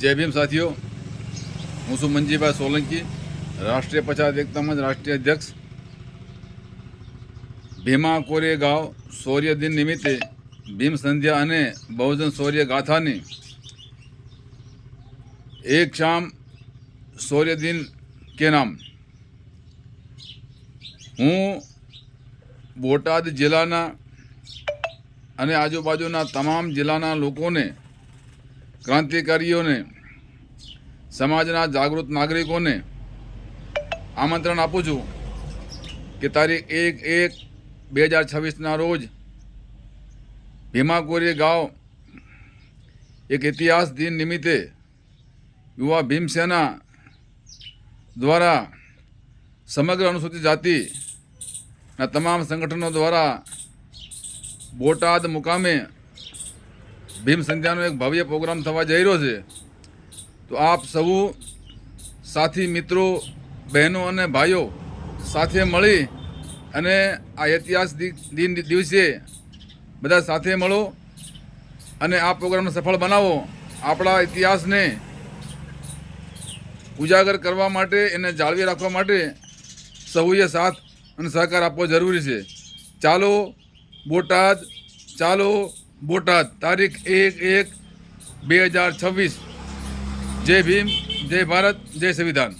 जय भीम साथियों, हूँ છું મંજીભાઈ સોલંકી, રાષ્ટ્રીય પછાત એકતા મંચ રાષ્ટ્રીય અધ્યક્ષ। ભીમા કોરેગાંવ શૌર્ય દિન નિમિત્તે ભીમ સંધ્યા અને બહુજન શૌર્ય ગાથાની एक शाम शौर्य दिन के नाम हूँ बोटाद जिल्लाना અને આજુબાજુના તમામ જિલ્લાના લોકોને, ક્રાંતિકારીઓને, સમાજના જાગૃત નાગરિકોને આમંત્રણ આપું છું કે તારીખ 1/1/2026ના રોજ ભીમા કોરેગાંવ એક ઇતિહાસ દિન નિમિત્તે યુવા ભીમસેના દ્વારા સમગ્ર અનુસૂચિત જાતિના તમામ સંગઠનો દ્વારા બોટાદ મુકામે ભીમ સંધ્યાનો એક ભવ્ય પ્રોગ્રામ થવા જઈ રહ્યો છે। તો આપ સૌ સાથી મિત્રો, બહેનો અને ભાઈઓ સાથે મળી અને આ ઇતિહાસ દિન દિવસે બધા સાથે મળો અને આ પ્રોગ્રામને સફળ બનાવો। આપણા ઇતિહાસને ઉજાગર કરવા માટે, એને જાળવી રાખવા માટે સૌએ સાથ અને સહકાર આપવો જરૂરી છે। ચાલો બોટાદ, ચાલો બોટાદ, તારીખ 1/1/2026। જય ભીમ, જય ભારત, જય સંવિધાન।